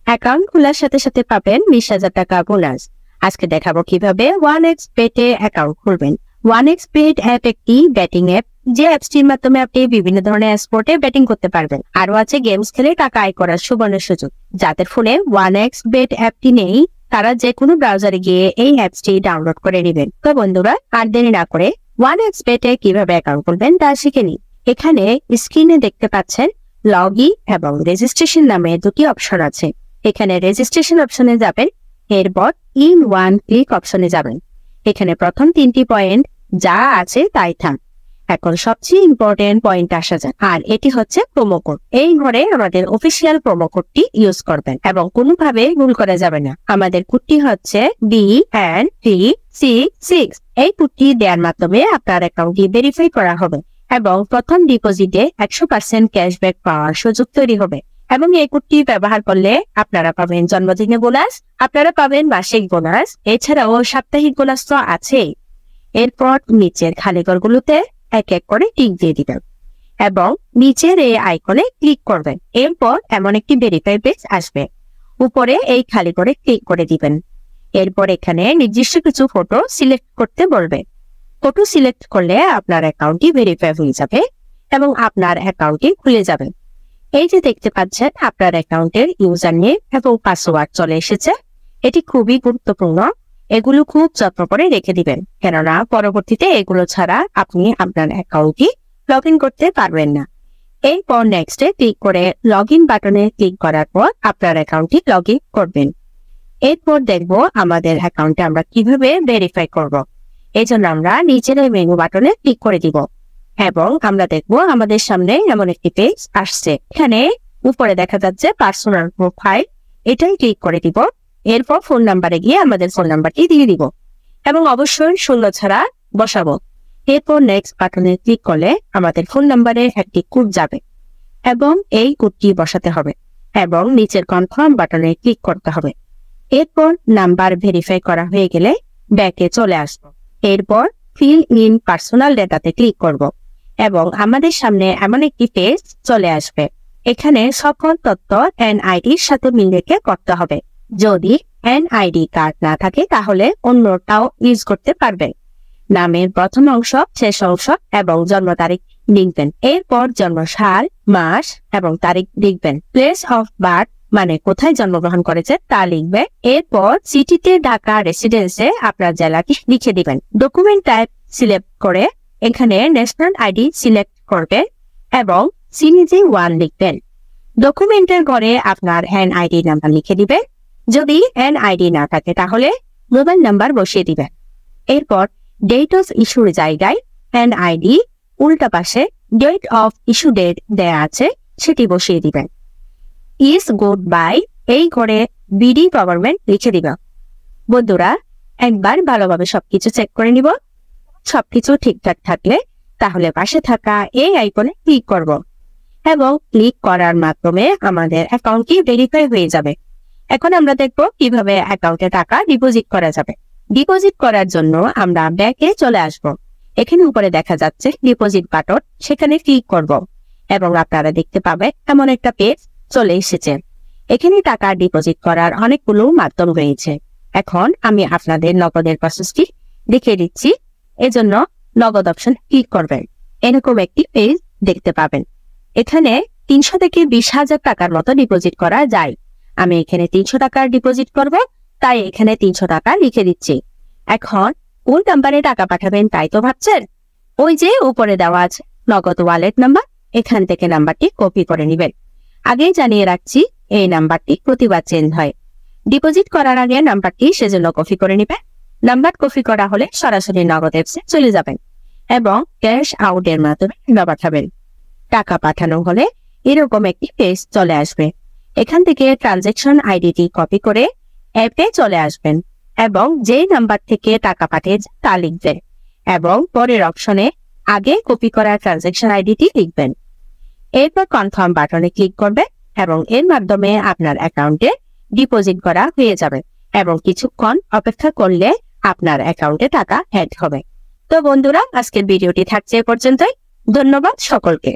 Account খোলার সাথে সাথে পাবেন 20,000 টাকা বোনাস। আজকে দেখাবো কিভাবে 1xBet এ অ্যাকাউন্ট খুলবেন। 1xBet অ্যাপ একটি ব্যাটিং অ্যাপ, যে অ্যাপসটির মাধ্যমে আপনি বিভিন্ন ধরনের স্পোর্টে ব্যাটিং করতে পারবেন। আরো আছে গেমস খেলে টাকা আয় করার সুবর্ণ সুযোগ। যাদের ফোনে 1xBet অ্যাপটি নেই তারা যে কোনো ব্রাউজারে গিয়ে এই অ্যাপসটি ডাউনলোড করে নেবেন। তো বন্ধুরা, আর দেরি না করে 1xBet এ কিভাবে অ্যাকাউন্ট খুলবেন তা শিখে নিন। এখানে স্ক্রিনে দেখতে পাচ্ছেন লগ ইন এবং রেজিস্ট্রেশন নামে দুটি অপশন আছে। এখানে রেজিস্ট্রেশন অপশনে যাবেন, এরপর ইন ওয়ান ক্লিক অপশনে যাবেন। এখানে প্রথম 3টি পয়েন্ট যা আছে তাই থাক। এখন সবচেয়ে ইম্পর্টেন্ট পয়েন্ট আসা যায়, আর এটি হচ্ছে প্রোমো কোড। এই ঘরে আমাদের অফিসিয়াল প্রোমো কোডটি ইউজ করবেন এবং কোনোভাবে ভুল করা যাবে না। আমাদের কোডটি হচ্ছে BN366। এই কোডটি দেওয়ার মাধ্যমে আপনার অ্যাকাউন্টটি ভেরিফাই করা হবে এবং প্রথম ডিপোজিটে 100% ক্যাশব্যাক পাওয়ার সুযোগ তৈরি হবে। এবং এই কোডটি ব্যবহার করলে আপনারা পাবেন জন্মদিনে বোনাস, আপনারা পাবেন মাসিক বোনাস, এছাড়াও সাপ্তাহিক বোনাস তো আছেই। এরপর নিচের খালি ঘরগুলোতে এক এক করে টিক দিয়ে দিবেন এবং নিচের এই আইকনে ক্লিক করবেন। এরপর এমন একটি ভেরিফাই পেজ আসবে, উপরে এই খালি করে ক্লিক করে দিবেন। এরপর এখানে নির্দিষ্ট কিছু ফটো সিলেক্ট করতে বলবে। ফটো সিলেক্ট করলে আপনার অ্যাকাউন্টটি ভেরিফাই হয়ে যাবে এবং আপনার অ্যাকাউন্টটি খুলে যাবে। এই যে দেখতে পাচ্ছেন আপনার অ্যাকাউন্টের ইউজার নেম এবং পাসওয়ার্ড চলে এসেছে। এটি খুবই গুরুত্বপূর্ণ, এগুলো খুব যত্ন করে রেখে দিবেন, কেননা পরবর্তীতে এগুলো ছাড়া আপনি আপনার অ্যাকাউন্টটি লগ ইন করতে পারবেন না। এরপর নেক্সটে ক্লিক করে লগ ইন বাটনে ক্লিক করার পর আপনার অ্যাকাউন্টটি লগ ইন করবেন। এরপর দেখব আমাদের অ্যাকাউন্টে আমরা কিভাবে ভেরিফাই করব। এই জন্য আমরা নিচের মেনু বাটনে ক্লিক করে দিব এবং আমরা দেখব আমাদের সামনে এমন একটি পেজ আসছে। এখানে উপরে দেখা যাচ্ছে পার্সোনাল প্রোফাইল, এটাই ক্লিক করে দিব। এরপর ফোন নাম্বারে গিয়ে আমাদের ফোন নাম্বারটি দিয়ে দিব এবং অবশ্যই শূন্য ছাড়া বসাবো। এরপর নেক্সট বাটনে ক্লিক করলে আমাদের ফোন নাম্বারে একটি কোড যাবে এবং এই কোডটি বসাতে হবে এবং নিচের কনফার্ম বাটনে ক্লিক করতে হবে। এরপর নাম্বার ভেরিফাই করা হয়ে গেলে ব্যাকে চলে আসবো। এরপর ফিল ইন পার্সোনাল ডেটাতে ক্লিক করব এবং আমাদের সামনে এমন একটি পেজ চলে আসবে। এখানে সকল তথ্য এনআইডির সাথে মিল রেখে করতে হবে। যদি এনআইডি কার্ড না থাকে তাহলে অন্যটাও ইউজ করতে পারবেন। নামের প্রথম অংশ, শেষ অংশ এবং জন্ম তারিখ লিখবেন। এরপর জন্ম সাল, মাস এবং তারিখ লিখবেন। প্লেস অফ বার্থ মানে কোথায় জন্মগ্রহণ করেছে তা লিখবে। এরপর সিটিতে ঢাকা রেসিডেন্সে আপনার জেলাটি লিখে দিবেন। ডকুমেন্ট টাইপ সিলেক্ট করে এখানে ন্যাশনাল আইডি সিলেক্ট করবেন এবং সিরিজে 1 লিখবেন। ডকুমেন্টের ঘরে আপনার এনআইডি নাম্বার লিখে দিবেন। যদি এনআইডি না থাকে তাহলে মোবাইল নাম্বার বসিয়ে দিবেন। এরপর ডেট অফ ইস্যুর জায়গায় এনআইডি উল্টা পাশে ডেট অফ ইস্যু ডেট দেয়া আছে সেটি বসিয়ে দিবেন। ইজ গুড বাই এই ঘরে বিডি গভর্নমেন্ট লিখে দিবেন। বন্ধুরা, একবার ভালোভাবে সবকিছু চেক করে নিব। সবকিছু ঠিকঠাক থাকলে তাহলে পাশে থাকা এই আইকনে ক্লিক করব এবং ক্লিক করার মাধ্যমে আমাদের অ্যাকাউন্টটি ভেরিফাই হয়ে যাবে। এখন আমরা দেখব কিভাবে অ্যাকাউন্টে টাকা ডিপোজিট করা যাবে। ডিপোজিট করার জন্য আমরা ব্যাকে চলে আসব। এখানে উপরে দেখা যাচ্ছে ডিপোজিট বাটন, সেখানে ক্লিক করব এবং আপনারা দেখতে পাবেন এমন একটা পেজ চলে এসেছে। এখানে টাকা ডিপোজিট করার অনেকগুলো মাধ্যম রয়েছে। এখন আমি আপনাদের নগদের প্রসেসটি দেখিয়ে দিচ্ছি। এজন্য নগদ অপশন ক্লিক করবেন। এরকম একটি পেজ দেখতে পাবেন। এখানে 300 থেকে 20,000 টাকার মতো ডিপোজিট করা যায়। আমি এখানে 300 টাকার ডিপোজিট করব, তাই এখানে 300 টাকা লিখে দিচ্ছি। এখন কোন নাম্বারে টাকা পাঠাবেন তাই তো ভাবছেন? ওই যে উপরে দেওয়া আছে নগদ ওয়ালেট নাম্বার, এখান থেকে নাম্বারটি কপি করে নেবেন। আগেই জানিয়ে রাখছি এই নাম্বারটি প্রতিবার চেঞ্জ হয়। ডিপোজিট করার আগে নাম্বারটি সেজন্য কপি করে নেবেন। নাম্বার কপি করা হলে সরাসরি নগদ অ্যাপসে চলে যাবেন এবং ক্যাশ আউটের মাধ্যমে টাকা পাঠাবেন। টাকা পাঠানো হলে এরকম একটি পেজ চলে আসবে। এখান থেকে ট্রানজাকশন আইডিটি কপি করে অ্যাপে চলে আসবেন এবং যে নাম্বার থেকে টাকা পাঠিয়েছে তা লিখবেন এবং পরের অপশনে আগে কপি করা ট্রানজাকশন আইডিটি লিখবেন। এরপর কনফার্ম বাটনে ক্লিক করবেন এবং এর মাধ্যমে আপনার অ্যাকাউন্টে ডিপোজিট করা হয়ে যাবে এবং কিছুক্ষণ অপেক্ষা করলে আপনার অ্যাকাউন্টে টাকা অ্যাড হবে। তো বন্ধুরা, আজকের ভিডিওটি থাকছে এ পর্যন্তই। ধন্যবাদ সকলকে।